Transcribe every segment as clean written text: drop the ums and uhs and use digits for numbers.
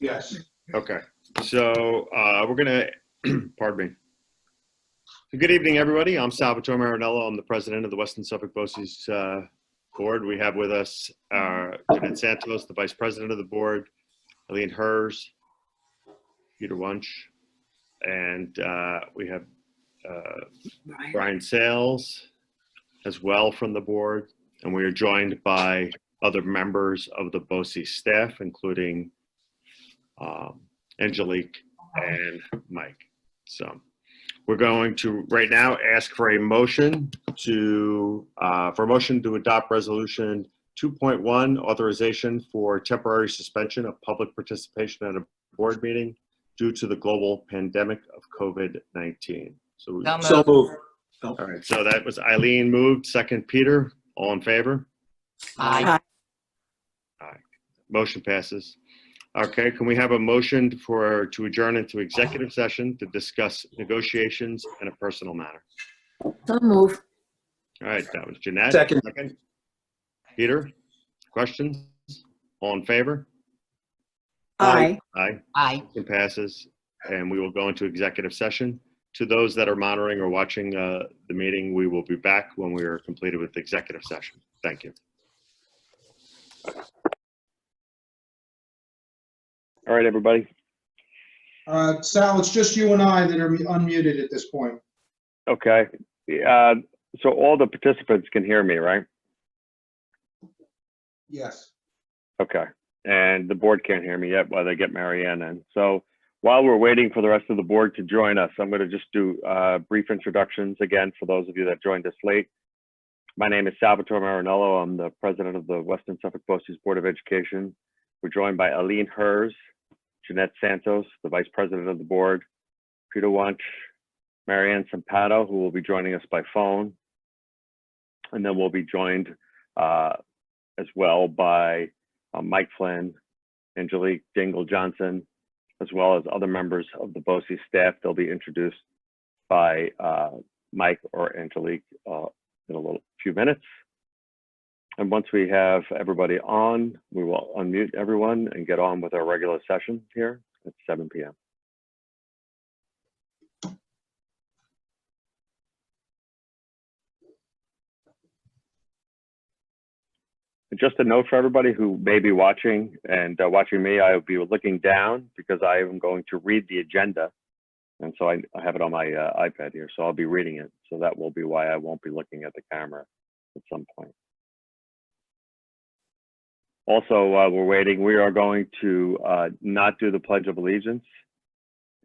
Yes. Okay, so we're gonna, pardon me. So good evening, everybody. I'm Salvatore Marinello. I'm the president of the Western Suffolk BOCES board. We have with us Jeanette Santos, the vice president of the board, Eileen Hers, Peter Wunsch, and we have Brian Sales as well from the board. And we are joined by other members of the BOCES staff, including Angelique and Mike. So we're going to right now ask for a motion to adopt resolution 2.1, authorization for temporary suspension of public participation at a board meeting due to the global pandemic of COVID-19. So moved. All right, so that was Eileen moved, second Peter. All in favor? Aye. Aye. Motion passes. Okay, can we have a motion to adjourn into executive session to discuss negotiations in a personal matter? So move. All right, that was Jeanette. Second. Peter, questions? All in favor? Aye. Aye. Aye. Motion passes, and we will go into executive session. To those that are monitoring or watching the meeting, we will be back when we are completed with the executive session. Thank you. All right, everybody. Sal, it's just you and I that are unmuted at this point. Okay. So all the participants can hear me, right? Yes. Okay. And the board can't hear me yet while they get Marianne in. So while we're waiting for the rest of the board to join us, I'm going to just do brief introductions again for those of you that joined us late. My name is Salvatore Marinello. I'm the president of the Western Suffolk BOCES Board of Education. We're joined by Eileen Hers, Jeanette Santos, the vice president of the board, Peter Wunsch, Marianne Sampato, who will be joining us by phone. And then we'll be joined as well by Mike Flynn, Angelique Dingle-Johnson, as well as other members of the BOCES staff. They'll be introduced by Mike or Angelique in a few minutes. And once we have everybody on, we will unmute everyone and get on with our regular session here at 7 p.m. Just a note for everybody who may be watching and watching me, I will be looking down because I am going to read the agenda. And so I have it on my iPad here, so I'll be reading it. So that will be why I won't be looking at the camera at some point. Also, while we're waiting, we are going to not do the Pledge of Allegiance.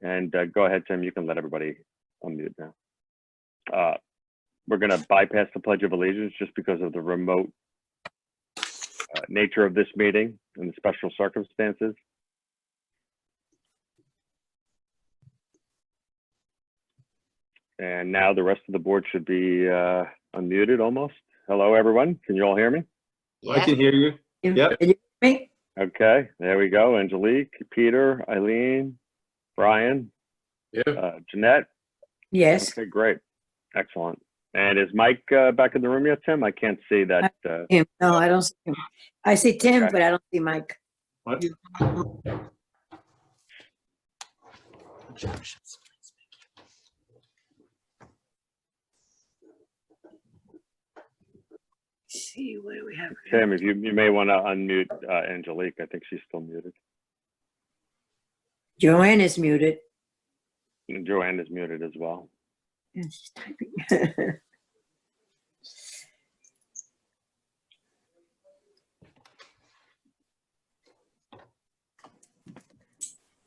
And go ahead, Tim, you can let everybody unmute now. We're going to bypass the Pledge of Allegiance just because of the remote nature of this meeting and the special circumstances. And now the rest of the board should be unmuted almost. Hello, everyone. Can you all hear me? I can hear you. Yep. Can you hear me? Okay, there we go. Angelique, Peter, Eileen, Brian, Jeanette. Yes. Okay, great. Excellent. And is Mike back in the room yet, Tim? I can't see that. Him. No, I don't see him. I see Tim, Okay. but I don't see Mike. What? See, what do we have? Tim, if you may want to unmute Angelique. I think she's still muted. Joanne is muted. And Joanne is muted as well. Yeah, she's typing.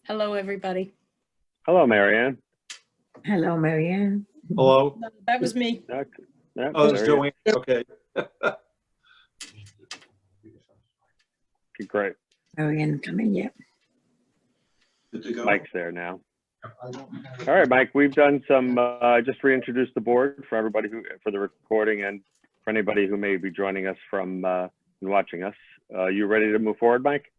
Hello, everybody. Hello, Marianne. Hello, Marianne. Hello. No, that was me. Yeah, Oh, there it's you Joanne. Okay. go. Great. Marianne coming yet. Good to go. Mike's there now. All right, Mike, we've done some, just reintroduced the board for everybody for the recording and for anybody who may be joining us from and watching us. You ready to move forward, Mike?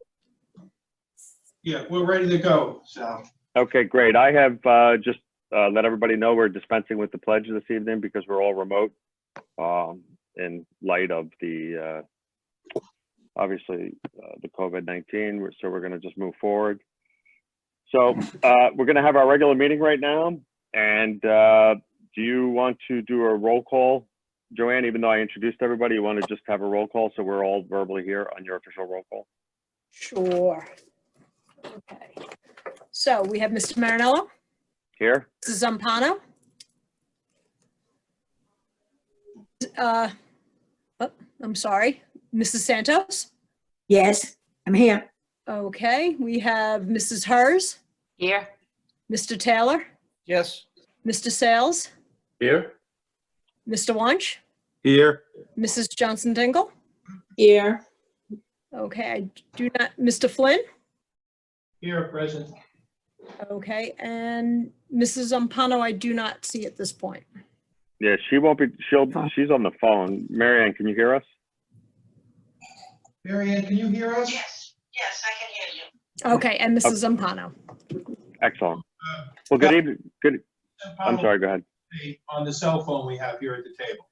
Yeah, we're ready to go, Sal. Okay, great. I have just let everybody know we're dispensing with the pledge this evening because we're all remote in light of the, obviously, the COVID-19. So we're going to just move forward. So we're going to have our regular meeting right now. And do you want to do a roll call, Joanne? Even though I introduced everybody, you want to just have a roll call so we're all verbally here on your official roll call? Sure. Okay. So we have Mr. Marinello, Here? Mrs. Zampano. I'm sorry, Mrs. Santos. Yes, I'm here. Okay, we have Mrs. Hers, Here. Mr. Taylor, Yes. Mr. Sales, Here. Mr. Wunsch, Here. Mrs. Johnson Dingle. Here. Okay, I do not, Mr. Flynn. Here, present. Okay, and Mrs. Zampano, I do not see at this point. Yeah, she won't be, she's on the phone. Marianne, can you hear us? Mary Ann, can you hear us? Yes, I can hear you. Okay, and Mrs. Zampano. Excellent. Well, good evening. I'm sorry, go ahead. On the cell phone we have here at the table.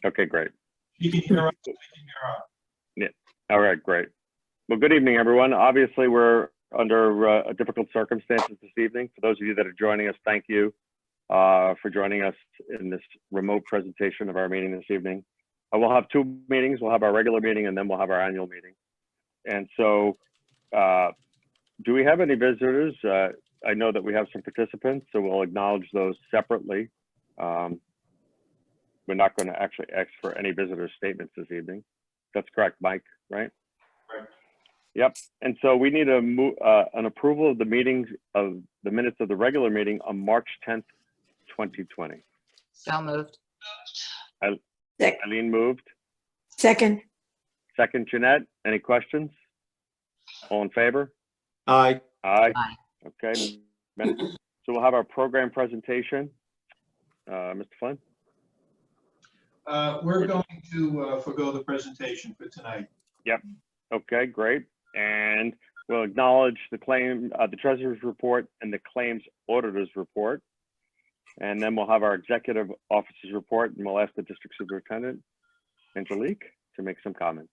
Okay, great. You can hear us, we can hear her. All right, great. Well, good evening, everyone. Obviously, we're under difficult circumstances this evening. For those of you that are joining us, thank you for joining us in this remote presentation of our meeting this evening. We'll have two meetings. We'll have our regular meeting and then we'll have our annual meeting. And so, do we have any visitors? I know that we have some participants, so we'll acknowledge those separately. We're not going to actually ask for any visitor statements this evening. That's correct, Mike, right? Right. Yep. And so we need an approval of the minutes of the regular meeting on March 10th, 2020. So moved. Eileen moved. Second, Second, Jeanette. Any questions? All in favor? Aye. Aye. Aye. Okay. So we'll have our program presentation. Mr. Flynn? We're going to forego the presentation for tonight. Okay, great. And we'll acknowledge the claim, the treasurer's report and the claims auditor's report. And then we'll have our executive officer's report, and we'll ask the district superintendent, Angelique, to make some comments.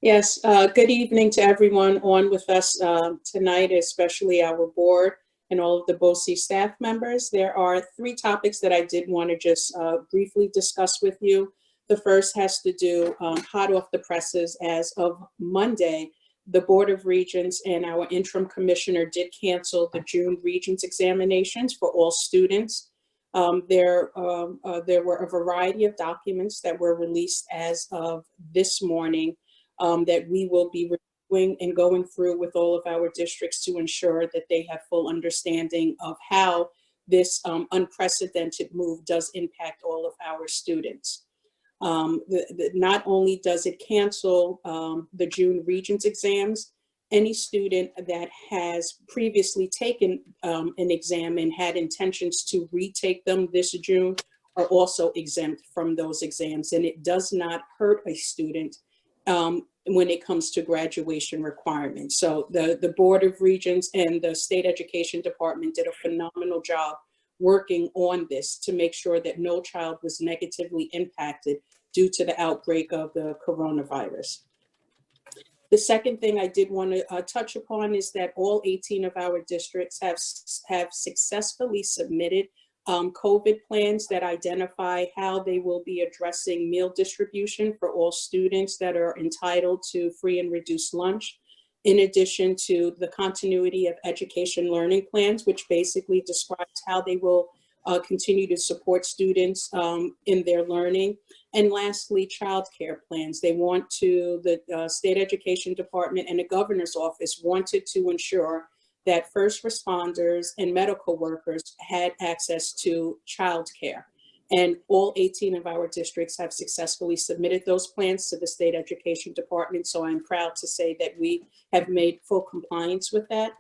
Yes, good evening to everyone on with us tonight, especially our board and all of the BOCES staff members. There are three topics that I did want to just briefly discuss with you. The first has to do hot off the presses. As of Monday, the Board of Regents and our interim commissioner did cancel the June Regents examinations for all students. There were a variety of documents that were released as of this morning that we will be reviewing and going through with all of our districts to ensure that they have full understanding of how this unprecedented move does impact all of our students. Not only does it cancel the June Regents exams, any student that has previously taken an exam and had intentions to retake them this June are also exempt from those exams. And it does not hurt a student when it comes to graduation requirements. So the Board of Regents and the State Education Department did a phenomenal job working on this to make sure that no child was negatively impacted due to the outbreak of the coronavirus. The second thing I did want to touch upon is that all 18 of our districts have successfully submitted COVID plans that identify how they will be addressing meal distribution for all students that are entitled to free and reduced lunch, in addition to the continuity of education learning plans, which basically describes how they will continue to support students in their learning. And lastly, childcare plans. They want to, the State Education Department and the Governor's Office wanted to ensure that first responders and medical workers had access to childcare. And all 18 of our districts have successfully submitted those plans to the State Education Department. So I'm proud to say that we have made full compliance with that.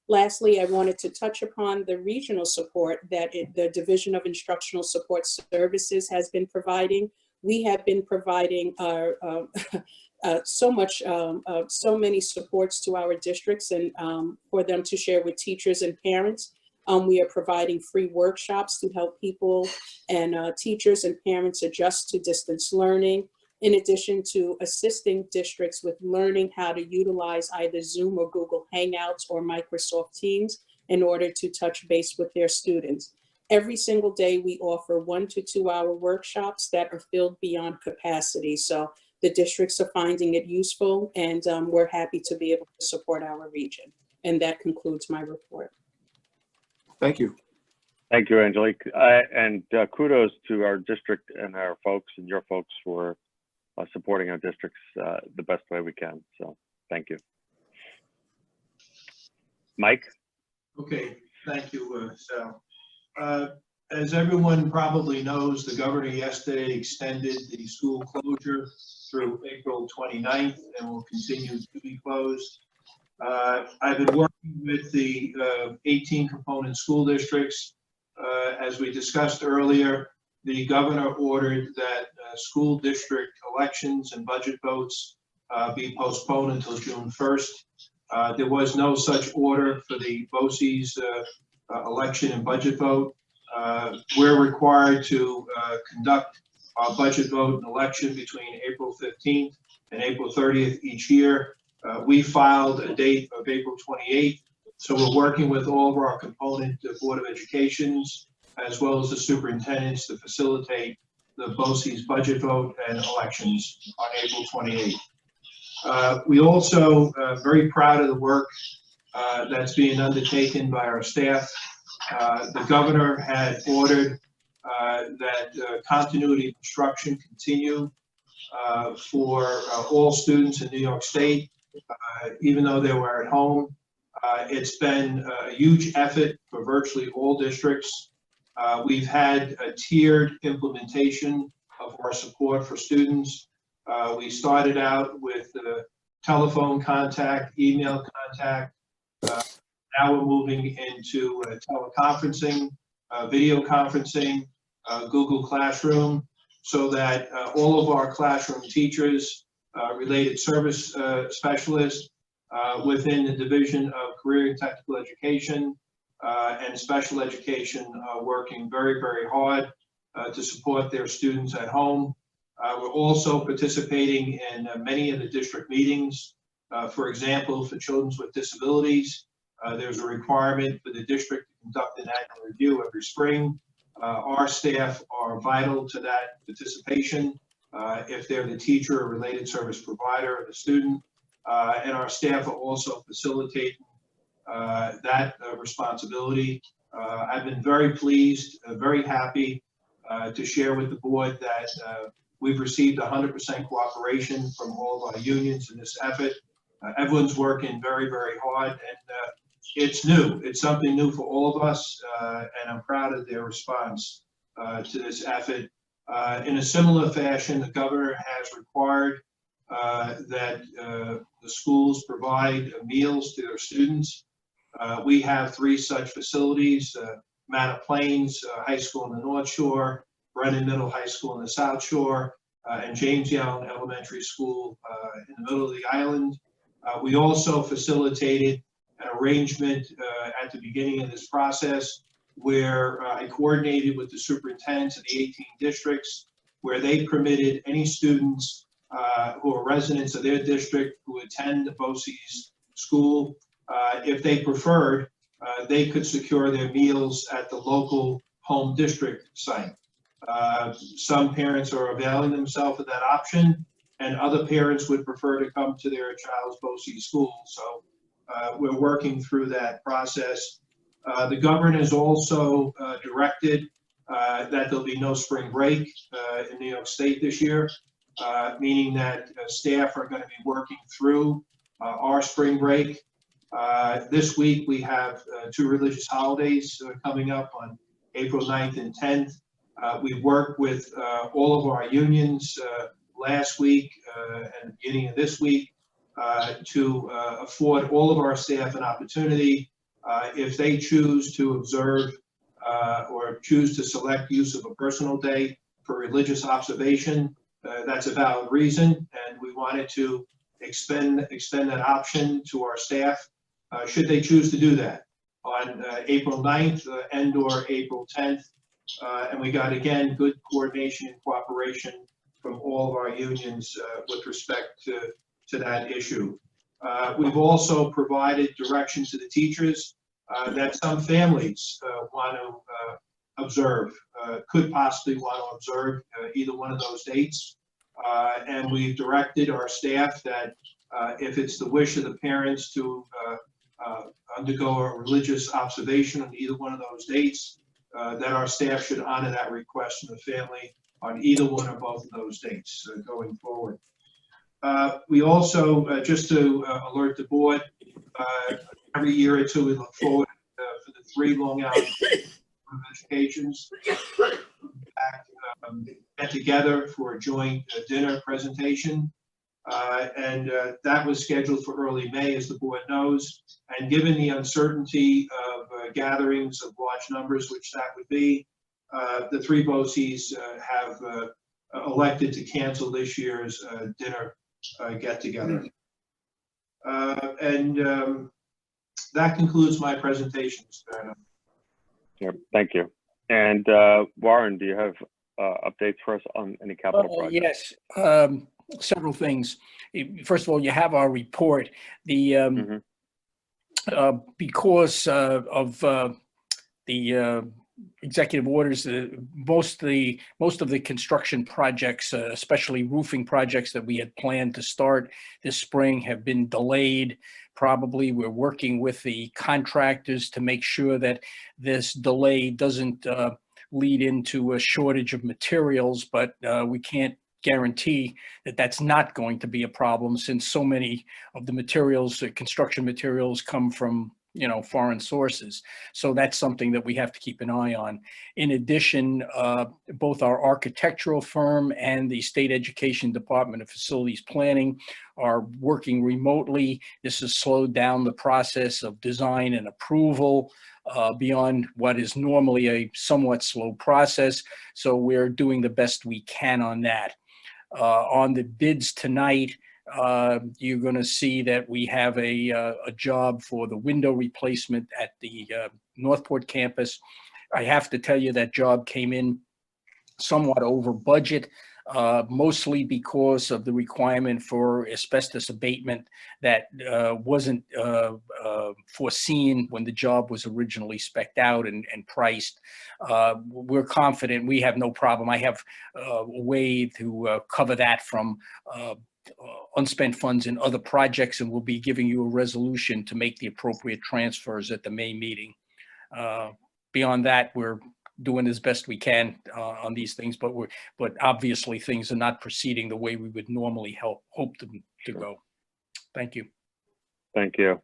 Lastly, I wanted to touch upon the regional support that the Division of Instructional Support Services has been providing. We have been providing so many supports to our districts and for them to share with teachers and parents. We are providing free workshops to help people and teachers and parents adjust to distance learning. in addition to assisting districts with learning how to utilize either Zoom or Google Hangouts or Microsoft Teams in order to touch base with their students. Every single day, we offer 1 to 2 hour workshops that are filled beyond capacity. So the districts are finding it useful, and we're happy to be able to support our region. And that concludes my report. Thank you. Thank you, Angelique. And kudos to our district and our folks and your folks for supporting our districts the best way we can. So thank you. Mike? Okay, thank you, Sal. As everyone probably knows, the governor yesterday extended the school closure through April 29th and will continue to be closed. I've been working with the 18 component school districts. As we discussed earlier, the governor ordered that school district elections and budget votes be postponed until June 1st. There was no such order for the BOCES election and budget vote. We're required to conduct our budget vote and election between April 15th and April 30th each year. We filed a date of April 28th. So we're working with all of our component Board of Educations, as well as the superintendents, to facilitate the BOCES budget vote and elections on April 28th. We also very proud of the work that's being undertaken by our staff. The governor had ordered that continuity of instruction continue for all students in New York State, even though they were at home. It's been a huge effort for virtually all districts. We've had a tiered implementation of our support for students. We started out with telephone contact, email contact. Now we're moving into teleconferencing, video conferencing, Google Classroom, so that all of our classroom teachers, related service specialists within the Division of Career and Technical Education and Special Education are working very, very hard to support their students at home. We're also participating in many of the district meetings. For example, for children with disabilities, there's a requirement for the district to conduct an annual review every spring. Our staff are vital to that participation if they're the teacher or related service provider of the student. And our staff are also facilitating that responsibility. I've been very pleased, very happy to share with the board that we've received 100% cooperation from all of our unions in this effort. Everyone's working very, very hard, and it's new. It's something new for all of us, and I'm proud of their response to this effort. In a similar fashion, the governor has required that the schools provide meals to their students. We have 3 such facilities, Manor Plains High School in the North Shore, Brennan Middle High School in the South Shore, and James Young Elementary School in the middle of the island. We also facilitated an arrangement at the beginning of this process where I coordinated with the superintendents of the 18 districts, where they permitted any students who are residents of their district who attend the BOCES school, if they preferred, they could secure their meals at the local home district site. Some parents are availing themselves of that option, and other parents would prefer to come to their child's BOCES school. So we're working through that process. The governor has also directed that there'll be no spring break in New York State this year, meaning that staff are going to be working through our spring break. This week we have 2 religious holidays coming up on April 9th and 10th. We worked with all of our unions last week and the beginning of this week to afford all of our staff an opportunity, if they choose to observe or choose to select use of a personal day for religious observation. That's a valid reason, and we wanted to extend that option to our staff should they choose to do that on April 9th and or April 10th. And we got, again, good coordination and cooperation from all of our unions with respect to that issue. We've also provided direction to the teachers that some families want to observe, could possibly want to observe either one of those dates. And we've directed our staff that if it's the wish of the parents to undergo a religious observation on either one of those dates, that our staff should honor that request from the family on either one or both of those dates going forward. We also, just to alert the board, every year or two we look forward for the 3 long-hour educations. Get together for a joint dinner presentation. And that was scheduled for early May, as the board knows. And given the uncertainty of gatherings of large numbers, which that would be, the 3 BOCES have elected to cancel this year's dinner get-together. And that concludes my presentation, Mr. Bernard. Yeah, thank you. And Warren, do you have updates for us on any capital projects? Yes, several things. First of all, you have our report. The because of the executive orders, most of the construction projects, especially roofing projects that we had planned to start this spring, have been delayed. Probably we're working with the contractors to make sure that this delay doesn't lead into a shortage of materials, but we can't guarantee that that's not going to be a problem, since so many of the materials, construction materials, come from foreign sources. So that's something that we have to keep an eye on. In addition, both our architectural firm and the State Education Department of Facilities Planning are working remotely. This has slowed down the process of design and approval beyond what is normally a somewhat slow process. So we're doing the best we can on that. On the bids tonight, you're going to see that we have a job for the window replacement at the Northport campus. I have to tell you that job came in somewhat over budget, mostly because of the requirement for asbestos abatement that wasn't foreseen when the job was originally spec'd out and priced. We're confident, we have no problem. I have a way to cover that from unspent funds in other projects, and we'll be giving you a resolution to make the appropriate transfers at the May meeting. Beyond that, we're doing as best we can on these things, but obviously things are not proceeding the way we would normally hope them to go. Thank you. Thank you.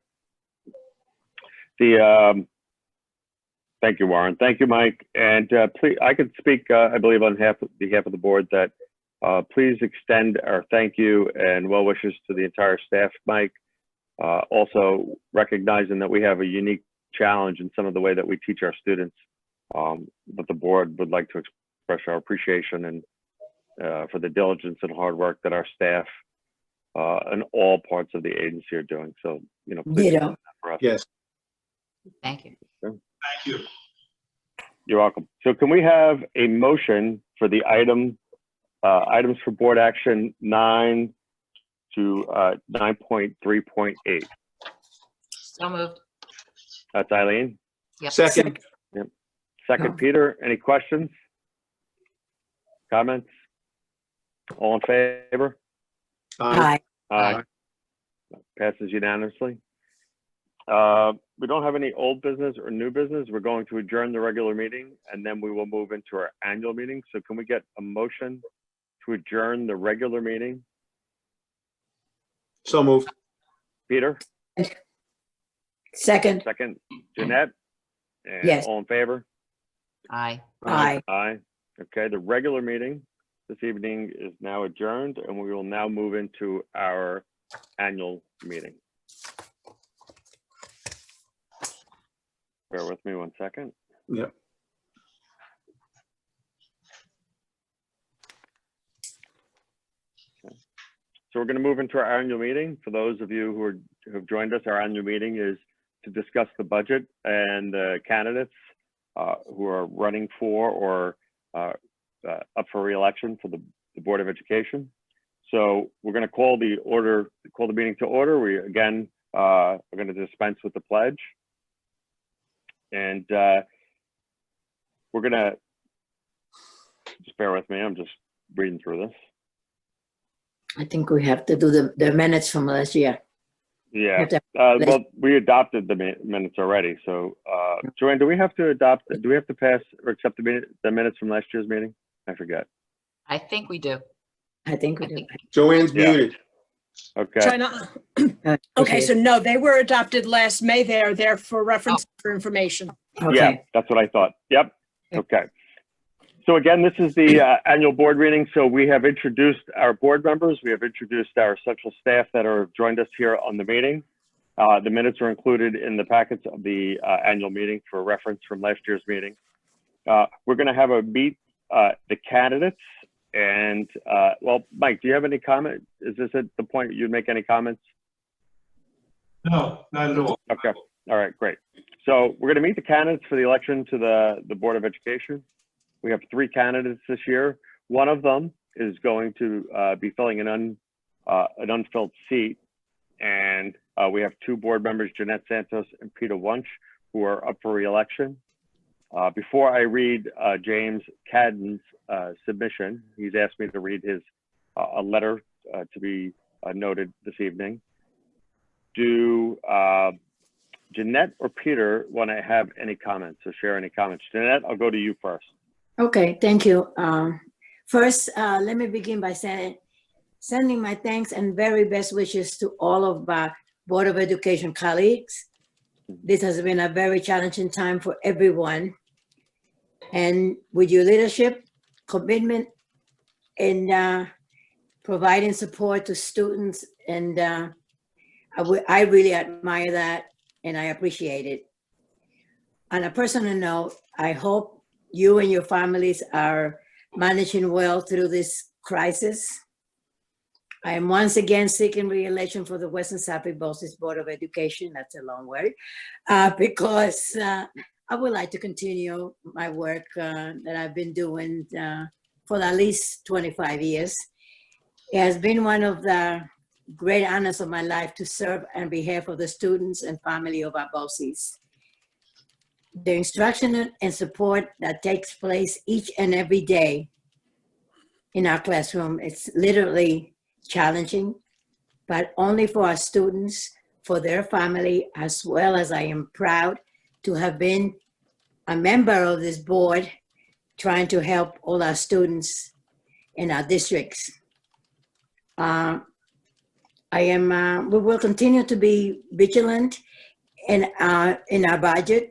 Thank you, Warren. Thank you, Mike. And please, I could speak, I believe, on behalf of the board that please extend our thank you and well wishes to the entire staff, Mike. Also recognizing that we have a unique challenge in some of the way that we teach our students. But the board would like to express our appreciation and for the diligence and hard work that our staff and all parts of the agency are doing. So, please do that for us. Yes. Thank you. Thank you. You're welcome. So can we have a motion for the items for board action 9 to 9.3.8? So moved. That's Eileen. Yep. Second. Second, No. Peter. Any questions? Comments? All in favor? Aye. Aye. Passes unanimously. We don't have any old business or new business. We're going to adjourn the regular meeting and then we will move into our annual meeting. So can we get a motion to adjourn the regular meeting? So moved. Peter, Second. second, Jeanette? And Yes. all in favor? Aye. Aye. Aye. Okay, the regular meeting this evening is now adjourned and we will now move into our annual meeting. Bear with me one second. Yep. So we're going to move into our annual meeting. For those of you who have joined us, our annual meeting is to discuss the budget and the candidates who are running for or up for re-election for the the Board of Education. So we're going to call the meeting to order. We again are going to dispense with the pledge, and we're going to just bear with me. I'm just reading through this. I think we have to do the minutes from last year. Yeah. Have to- Well, we adopted the minutes already. So, Joanne, do we have to pass or accept the minutes from last year's meeting? I forget. I think we do. I think we I do. think- Joanne's Yeah. muted. Okay. Try not, okay, so no, they were adopted last May. They're there for reference for information. Yeah, Okay. that's what I thought. Yep. Okay. So again, this is the annual board meeting. So we have introduced our board members. We have introduced our central staff that are joined us here on the meeting. The minutes are included in the packets of the annual meeting for reference from last year's meeting. We're going to have a meet the candidates. And well, Mike, do you have any comment? Is this at the point you'd make any comments? No, not at all. Okay. All right, great. So we're going to meet the candidates for the election to the Board of Education. We have 3 candidates this year. One of them is going to be filling an unfilled seat. And we have 2 board members, Jeanette Santos and Peter Wunsch, who are up for re-election. Before I read James Cadden's submission, he's asked me to read his a letter to be noted this evening. Do Jeanette or Peter want to have any comments or share any comments? Jeanette, I'll go to you first. Okay, thank you. First, let me begin by sending my thanks and very best wishes to all of my Board of Education colleagues. This has been a very challenging time for everyone. And with your leadership, commitment, and providing support to students, and I really admire that, and I appreciate it. On a personal note, I hope you and your families are managing well through this crisis. I am once again seeking re-election for the Western Suffolk BOCES Board of Education. That's a long word, because I would like to continue my work that I've been doing for at least 25 years. It has been one of the great honors of my life to serve on behalf of the students and family of our BOCES. The instruction and support that takes place each and every day in our classroom, it's literally challenging, but only for our students, for their family, as well as I am proud to have been a member of this board trying to help all our students in our districts. We will continue to be vigilant in our budget.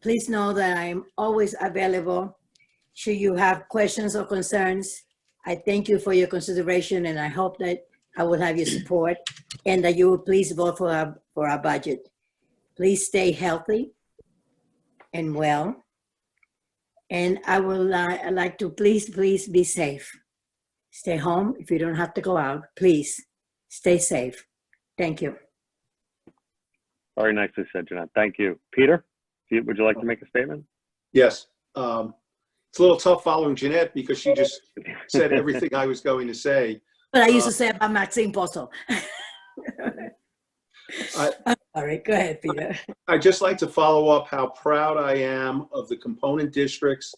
Please know that I am always available should you have questions or concerns. I thank you for your consideration, and I hope that I will have your support and that you will please vote for our budget. Please stay healthy and well. And I will I'd like to please be safe. Stay home if you don't have to go out. Please stay safe. Thank you. Very nicely said, Jeanette. Thank you. Peter, would you like to make a statement? Yes. It's a little tough following Jeanette because she just said everything I was going to say. But I used to say about Maxine Pozo. All right, go ahead, Peter. I'd just like to follow up how proud I am of the component districts,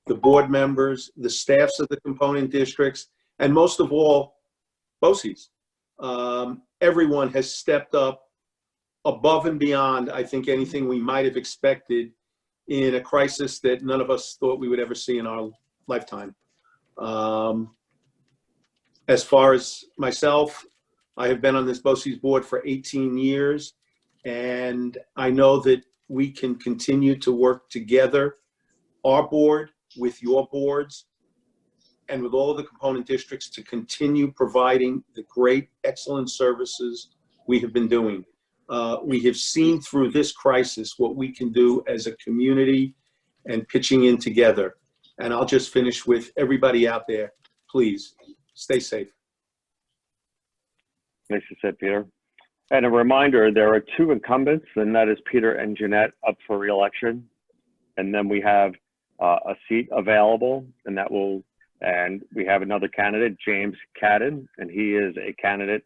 the board members, the staffs of the component districts, and most of all, BOCES. Everyone has stepped up above and beyond, I think, anything we might have expected in a crisis that none of us thought we would ever see in our lifetime. As far as myself, I have been on this BOCES board for 18 years, and I know that we can continue to work together, our board with your boards, and with all of the component districts to continue providing the great, excellent services we have been doing. We have seen through this crisis what we can do as a community and pitching in together. And I'll just finish with everybody out there, please stay safe. Nicely said, Peter. And a reminder, there are 2 incumbents, and that is Peter and Jeanette up for re-election. And then we have a seat available, and And we have another candidate, James Cadden, and he is a candidate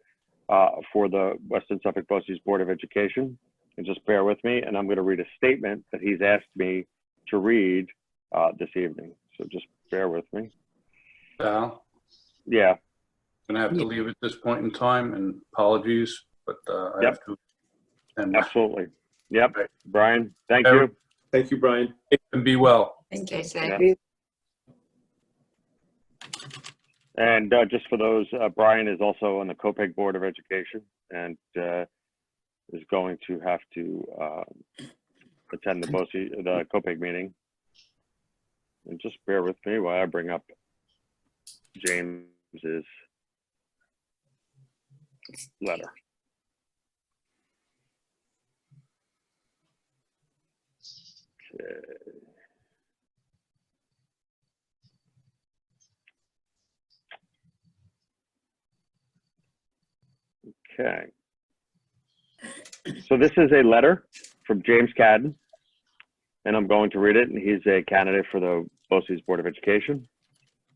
for the Western Suffolk BOCES Board of Education. And just bear with me, and I'm going to read a statement that he's asked me to read this evening. So just bear with me. Al, Yeah. gonna have to leave at this point in time, and apologies, but I Yep. have to. And Absolutely. Yep. Okay. Brian, thank you. Thank you, Brian. be well. Stay safe. Yeah. And just for those, Brian is also on the COPEG Board of Education and is going to have to attend the COPEG meeting. And just bear with me while I bring up James's letter. Okay. So this is a letter from James Cadden, and I'm going to read it, and he's a candidate for the BOCES Board of Education.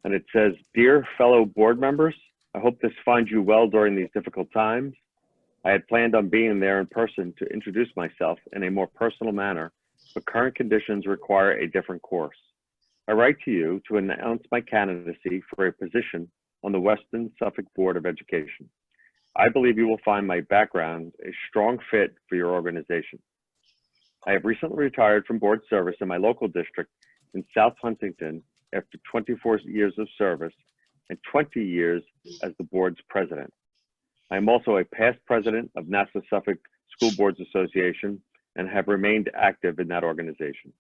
And it says, "Dear fellow board members, I hope this finds you well during these difficult times. I had planned on being there in person to introduce myself in a more personal manner, but current conditions require a different course. I write to you to announce my candidacy for a position on the Western Suffolk Board of Education. I believe you will find my background a strong fit for your organization. I have recently retired from board service in my local district in South Huntington after 24 years of service and 20 years as the board's president. I am also a past president of Nassau Suffolk School Boards Association and have remained active in that organization.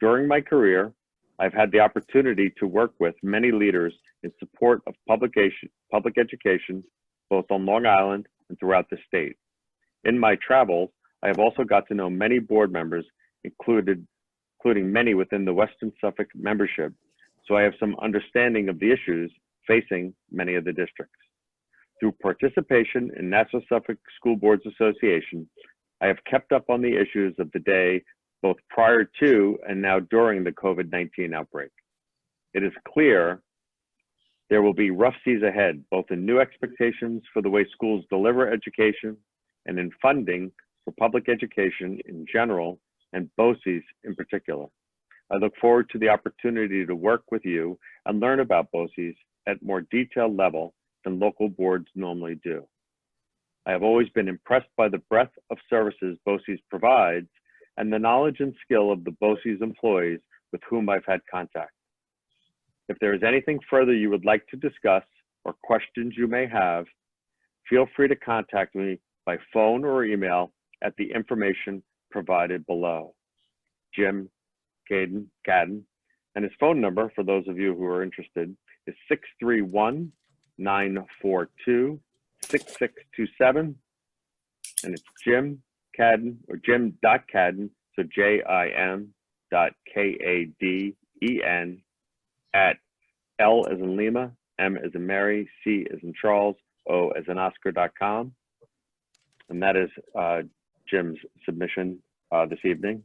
During my career, I've had the opportunity to work with many leaders in support of public education, both on Long Island and throughout the state. In my travels, I have also got to know many board members, including many within the Western Suffolk membership, so I have some understanding of the issues facing many of the districts. Through participation in Nassau Suffolk School Boards Association, I have kept up on the issues of the day, both prior to and now during the COVID-19 outbreak. It is clear there will be rough seas ahead, both in new expectations for the way schools deliver education and in funding for public education in general and BOCES in particular. I look forward to the opportunity to work with you and learn about BOCES at more detailed level than local boards normally do. I have always been impressed by the breadth of services BOCES provides and the knowledge and skill of the BOCES employees with whom I've had contact. If there is anything further you would like to discuss or questions you may have, feel free to contact me by phone or email at the information provided below. Jim Cadden, and his phone number, for those of you who are interested, is 631-942-6627, and it's Jim Cadden, or Jim.Cadden, so JIM.KADEN at L as in Lima, M as in Mary, C as in Charles, O as in Oscar.com. And that is Jim's submission this evening.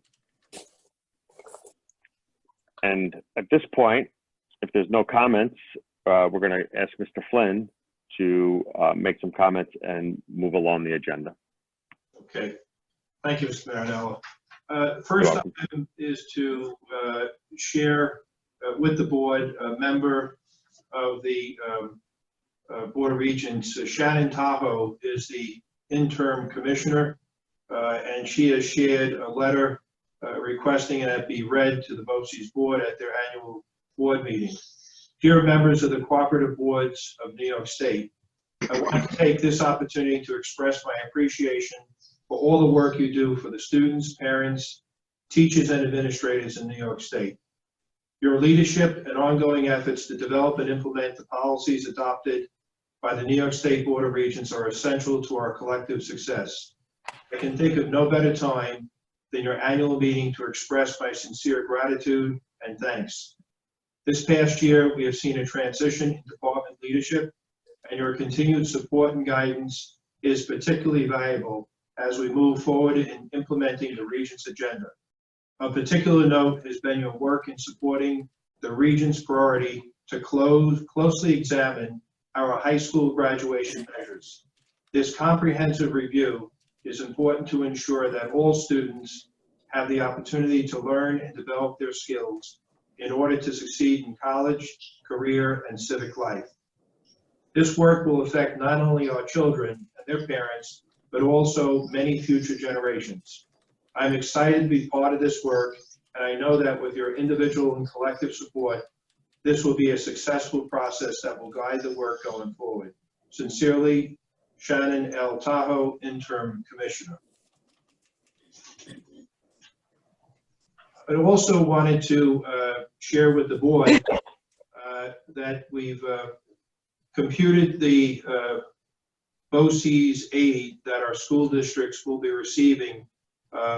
And at this point, if there's no comments, we're going to ask Mr. Flynn to make some comments and move along the agenda. Okay. Thank you, Mr. Marinello. First item is to share with the board a member of the Board of Regents. Shannon Tahoe is the interim commissioner, and she has shared a letter requesting that it be read to the BOCES board at their annual board meeting. Dear members of the cooperative boards of New York State, I want to take this opportunity to express my appreciation for all the work you do for the students, parents, teachers, and administrators in New York State. Your leadership and ongoing efforts to develop and implement the policies adopted by the New York State Board of Regents are essential to our collective success. I can think of no better time than your annual meeting to express my sincere gratitude and thanks. This past year, we have seen a transition in department leadership, and your continued support and guidance is particularly valuable as we move forward in implementing the Regent's agenda. Of particular note has been your work in supporting the Regent's priority to closely examine our high school graduation measures. This comprehensive review is important to ensure that all students have the opportunity to learn and develop their skills in order to succeed in college, career, and civic life. This work will affect not only our children and their parents, but also many future generations. I'm excited to be part of this work, and I know that with your individual and collective support, this will be a successful process that will guide the work going forward. Sincerely, Shannon L. Tahoe, Interim Commissioner. I also wanted to share with the board that we've computed the BOCES aid that our school districts will be receiving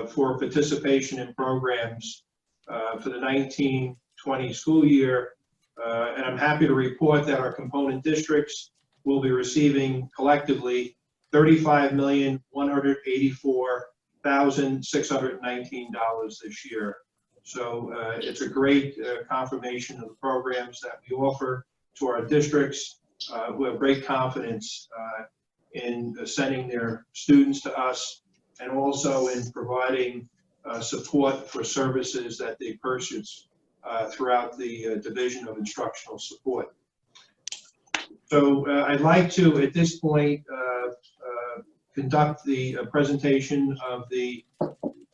for participation in programs for the 1920 school year. And I'm happy to report that our component districts will be receiving collectively $35,184,619 this year. So it's a great confirmation of the programs that we offer to our districts who have great confidence in sending their students to us, and also in providing support for services that they purchase throughout the Division of Instructional Support. So I'd like to, at this point, conduct the presentation of the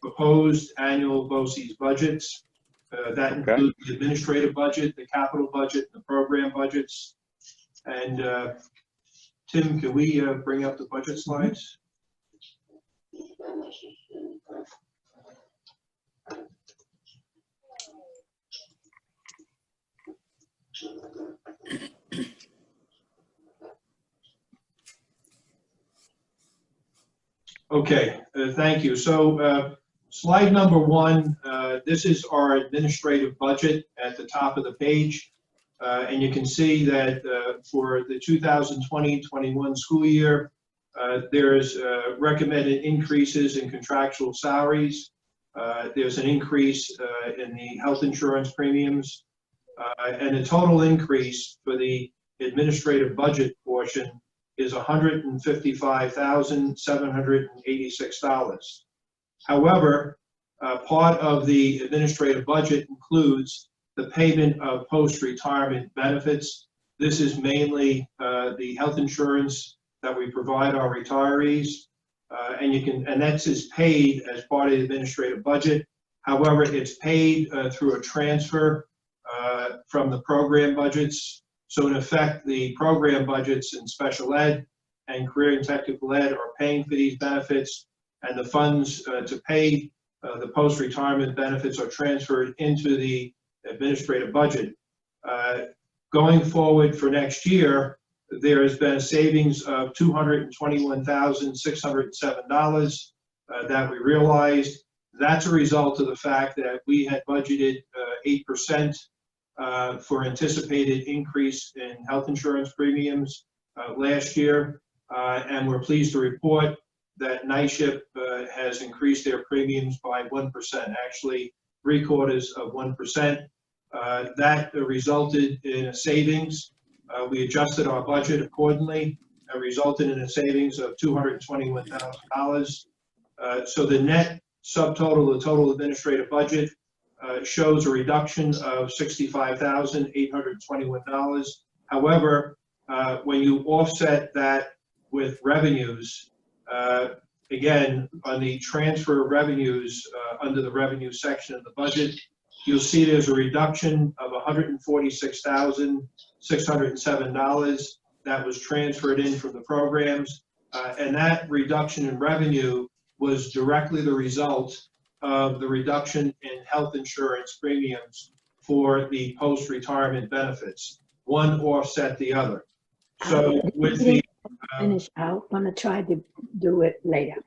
proposed annual BOCES budgets. That includes the administrative budget, the capital budget, the program budgets. And Tim, can we bring up the budget slides? Okay, thank you. So slide number 1, this is our administrative budget at the top of the page. And you can see that for the 2020-21 school year, there's recommended increases in contractual salaries. There's an increase in the health insurance premiums. And the total increase for the administrative budget portion is $155,786. However, part of the administrative budget includes the payment of post-retirement benefits. This is mainly the health insurance that we provide our retirees, and that's paid as part of the administrative budget. However, it's paid through a transfer from the program budgets. So in effect, the program budgets in special ed and career and technical ed are paying for these benefits, and the funds to pay the post-retirement benefits are transferred into the administrative budget. Going forward for next year, there has been a savings of $221,607 that we realized. That's a result of the fact that we had budgeted 8% for anticipated increase in health insurance premiums last year. And we're pleased to report that NYSHIP has increased their premiums by 1%, actually 0.75%. That resulted in a savings. We adjusted our budget accordingly and resulted in a savings of $221,000. So the net subtotal, the total administrative budget, shows a reduction of $65,821. However, when you offset that with revenues, again, on the transfer of revenues under the revenue section of the budget, you'll see there's a reduction of $146,607 that was transferred in from the programs. And that reduction in revenue was directly the result of the reduction in health insurance premiums for the post-retirement benefits. One offset the other. So with the finish out, I'm gonna try to do it later.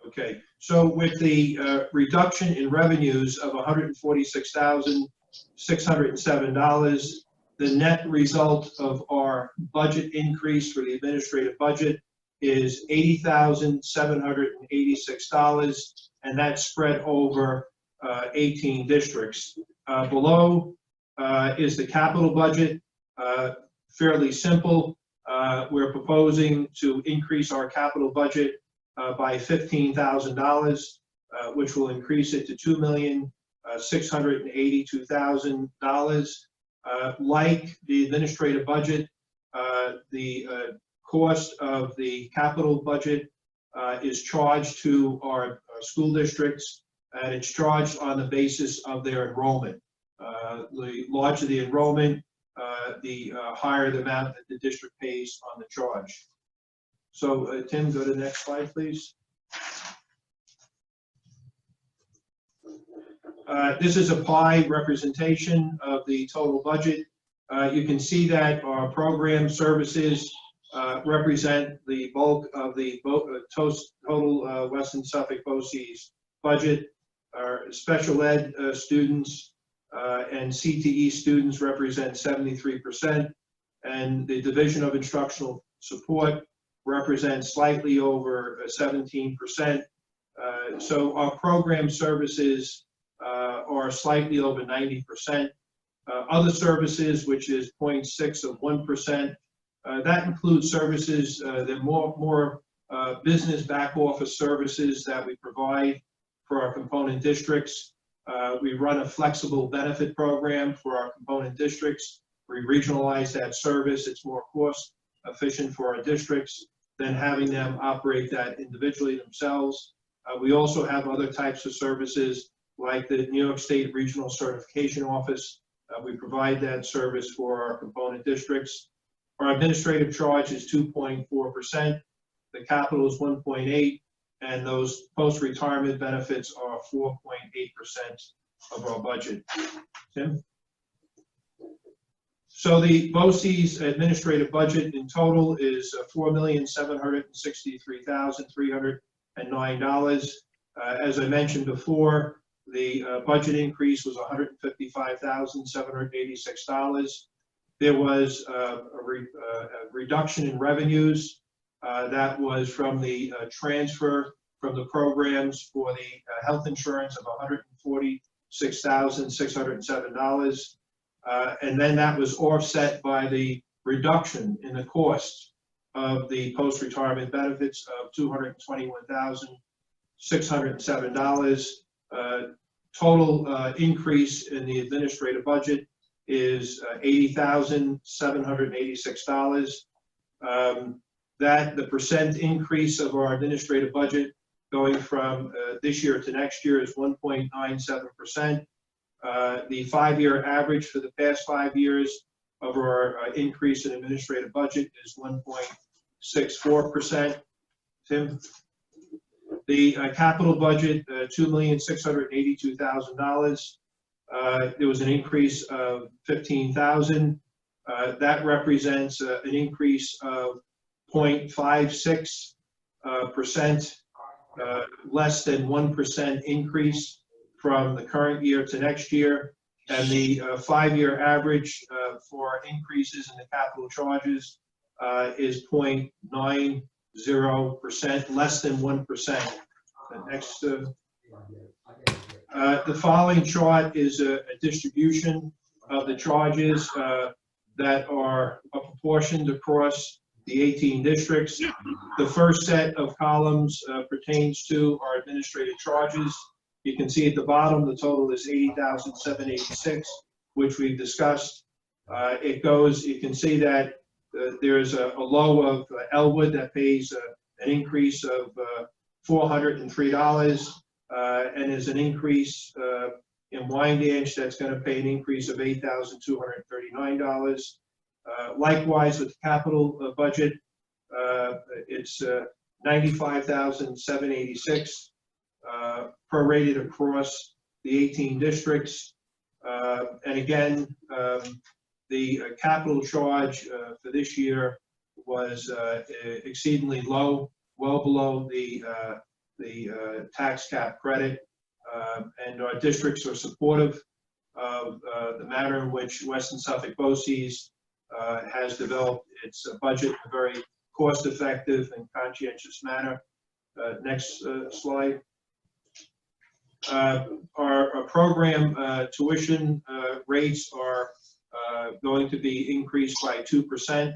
Okay, so with the reduction in revenues of $146,607, the net result of our budget increase for the administrative budget is $80,786, and that's spread over 18 districts. Below is the capital budget. Fairly simple. We're proposing to increase our capital budget by $15,000, which will increase it to $2,682,000. Like the administrative budget, the cost of the capital budget is charged to our school districts, and it's charged on the basis of their enrollment. The larger the enrollment, the higher the amount that the district pays on the charge. So Tim, go to the next slide, please. This is a pie representation of the total budget. You can see that our program services represent the bulk of the total Western Suffolk BOCES budget. Our special ed students and CTE students represent 73%, and the Division of Instructional Support represents slightly over 17%. So our program services are slightly over 90%. Other services, which is 0.6 of 1%, that includes services that more business back office services that we provide for our component districts. We run a flexible benefit program for our component districts. We regionalize that service. It's more cost efficient for our districts than having them operate that individually themselves. We also have other types of services like the New York State Regional Certification Office. We provide that service for our component districts. Our administrative charge is 2.4%. The capital is 1.8%. And those post-retirement benefits are 4.8% of our budget. Tim? So the BOCES administrative budget in total is $4,763,309. As I mentioned before, the budget increase was $155,786. There was a reduction in revenues. That was from the transfer from the programs for the health insurance of $146,607. And then that was offset by the reduction in the cost of the post-retirement benefits of $221,607. Total increase in the administrative budget is $80,786. That the percent increase of our administrative budget going from this year to next year is 1.97%. The 5-year average for the past 5 years of our increase in administrative budget is 1.64%. Tim? The capital budget, $2,682,000. There was an increase of $15,000. That represents an increase of 0.56%, less than 1% increase from the current year to next year. And the 5-year average for increases in the capital charges is 0.90%, less than 1%. The next, the following chart is a distribution of the charges that are apportioned across the 18 districts. The first set of columns pertains to our administrative charges. You can see at the bottom, the total is $80,786, which we've discussed. It goes, you can see that there's a low of Elwood that pays an increase of $403, and there's an increase in Wyandanch that's going to pay an increase of $8,239. Likewise, with the capital budget, it's $95,786 prorated across the 18 districts. And again, the capital charge for this year was exceedingly low, well below the tax cap credit. And our districts are supportive of the manner in which Western Suffolk BOCES has developed its budget in a very cost-effective and conscientious manner. Next slide. Our program tuition rates are going to be increased by 2%.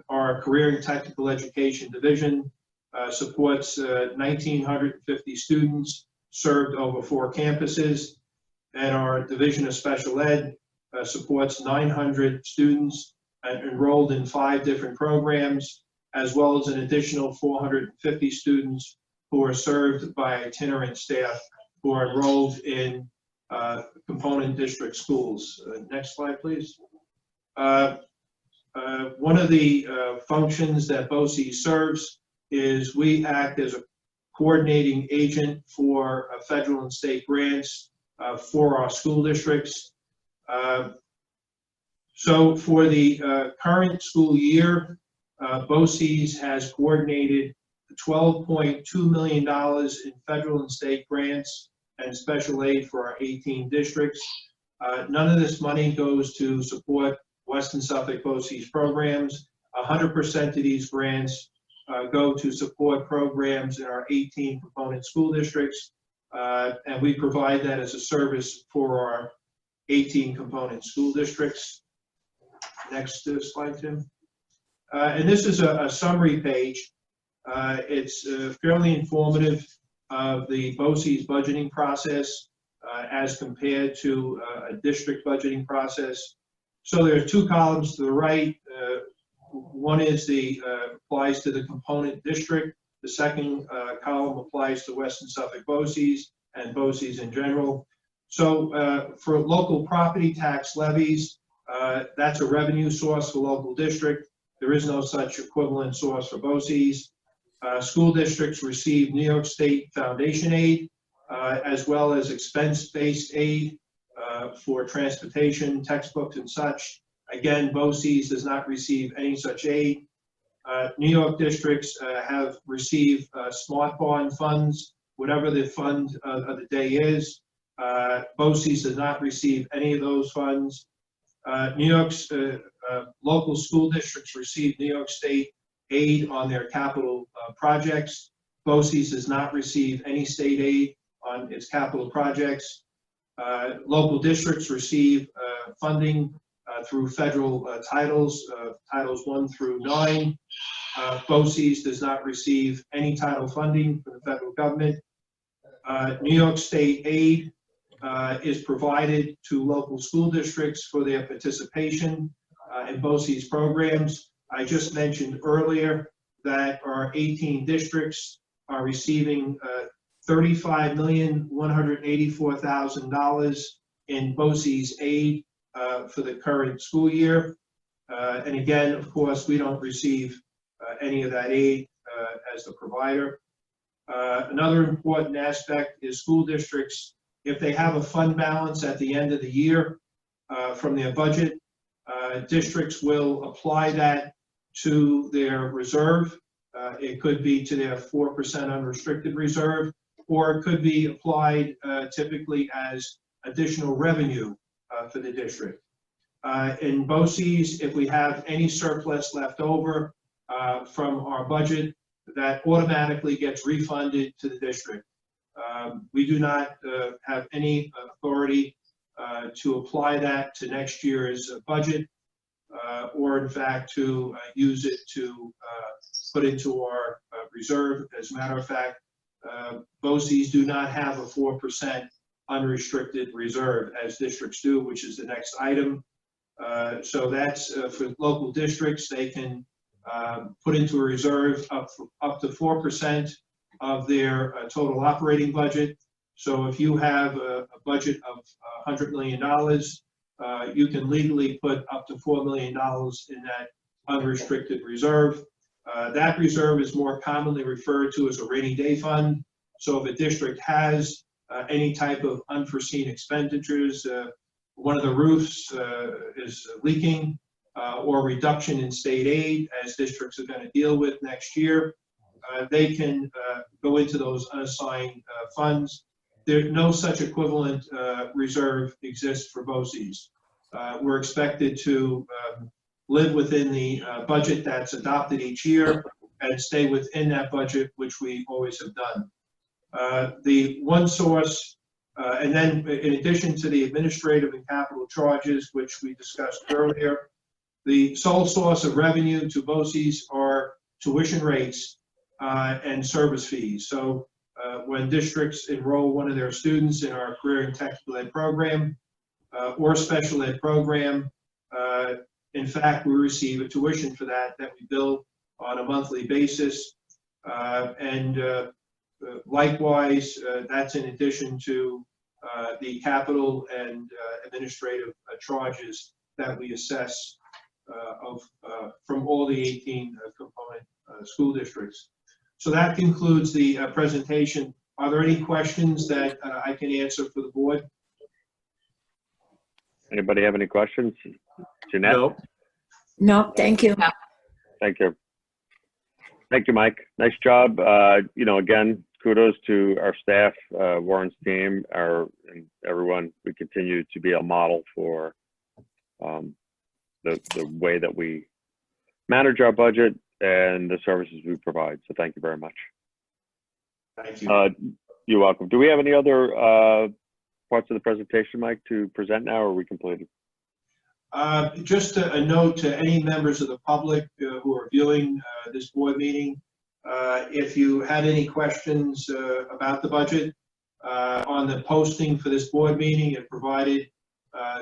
Our Career and Technical Education Division supports 1,950 students served over 4 campuses, and our Division of Special Ed supports 900 students enrolled in 5 different programs, as well as an additional 450 students who are served by itinerant staff who are enrolled in component district schools. Next slide, please. One of the functions that BOCES serves is we act as a coordinating agent for federal and state grants for our school districts. So for the current school year, BOCES has coordinated $12.2 million in federal and state grants and special aid for our 18 districts. None of this money goes to support Western Suffolk BOCES programs. 100% of these grants go to support programs in our 18 component school districts, and we provide that as a service for our 18 component school districts. Next slide, Tim. And this is a summary page. It's fairly informative of the BOCES budgeting process as compared to a district budgeting process. So there are 2 columns to the right. One is applies to the component district. The second column applies to Western Suffolk BOCES and BOCES in general. So for local property tax levies, that's a revenue source for local district. There is no such equivalent source for BOCES. School districts receive New York State Foundation aid, as well as expense-based aid for transportation, textbooks, and such. Again, BOCES does not receive any such aid. New York districts have received smart bond funds, whatever the fund of the day is. BOCES does not receive any of those funds. New York's local school districts receive New York State aid on their capital projects. BOCES does not receive any state aid on its capital projects. Local districts receive funding through federal titles, Titles 1 through 9. BOCES does not receive any title funding from the federal government. New York State aid is provided to local school districts for their participation in BOCES programs. I just mentioned earlier that our 18 districts are receiving $35,184,000 in BOCES aid for the current school year. And again, of course, we don't receive any of that aid as the provider. Another important aspect is school districts, if they have a fund balance at the end of the year from their budget, districts will apply that to their reserve. It could be to their 4% unrestricted reserve, or it could be applied typically as additional revenue for the district. In BOCES, if we have any surplus left over from our budget, that automatically gets refunded to the district. We do not have any authority to apply that to next year's budget, or in fact to use it to put into our reserve. As a matter of fact, BOCES do not have a 4% unrestricted reserve as districts do, which is the next item. So that's for local districts. They can put into a reserve up to 4% of their total operating budget. So if you have a budget of $100 million, you can legally put up to $4 million in that unrestricted reserve. That reserve is more commonly referred to as a rainy day fund. So if a district has any type of unforeseen expenditures, one of the roofs is leaking, or reduction in state aid, as districts are going to deal with next year, they can go into those unassigned funds. No such equivalent reserve exists for BOCES. We're expected to live within the budget that's adopted each year and stay within that budget, which we always have done. The one source, and then in addition to the administrative and capital charges, which we discussed earlier, the sole source of revenue to BOCES are tuition rates and service fees. So when districts enroll one of their students in our career and technical ed program or special ed program, in fact, we receive a tuition for that we bill on a monthly basis. Likewise, that's in addition to the capital and administrative charges that we assess from all the 18 component school districts. So that concludes the presentation. Are there any questions that I can answer for the board? Anybody have any questions? Jeanette? No. No, thank you. Thank you. Thank you, Mike. Nice job. Again, kudos to our staff, Warren's team, and everyone. We continue to be a model for the way that we manage our budget and the services we provide. So thank you very much. Thank you. You're welcome. Do we have any other parts of the presentation, Mike, to present now, or are we completed? Just a note to any members of the public who are viewing this board meeting, if you had any questions about the budget, on the posting for this board meeting, it provided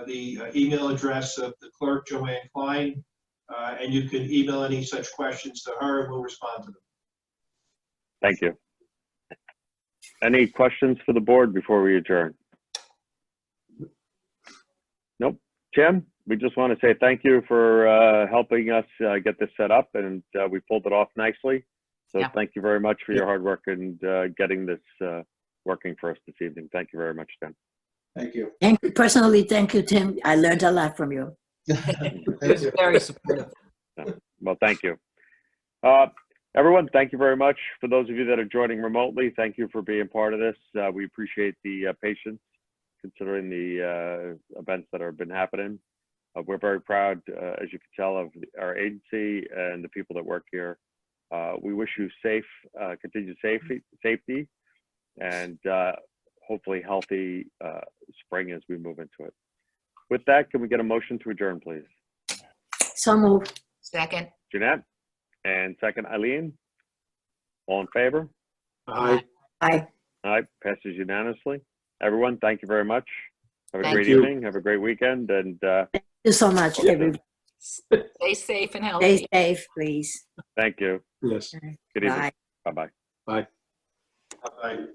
the email address of the clerk, Joanne Klein, and you can email any such questions to her and we'll respond to them. Thank you. Any questions for the board before we adjourn? Nope. Jim, we just want to say thank you for helping us get this set up, and we pulled it off nicely. So Yeah. Thank you very much for your hard work and getting this working for us this evening. Thank you very much, Tim. Thank you. Thank you. Personally, thank you, Tim. I learned a lot from you. It was very supportive. Well, thank you. Everyone, thank you very much. For those of you that are joining remotely, thank you for being part of this. We appreciate the patience considering the events that have been happening. We're very proud, as you can tell, of our agency and the people that work here. We wish you continued safety, and hopefully healthy spring as we move into it. With that, can we get a motion to adjourn, please? So move. Second. Jeanette, and second, Eileen. All in favor? Aye. Bye. All right, passes unanimously. Everyone, thank you very much. Have a Thank great you. evening. Have a great weekend, and Thank you so much, everybody. Stay safe and Stay healthy. safe, please. thank you. Yes. Good evening. Bye. Bye-bye. Bye. Bye.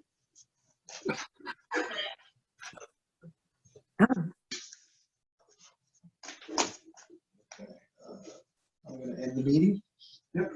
I'm going to end the meeting. Yep.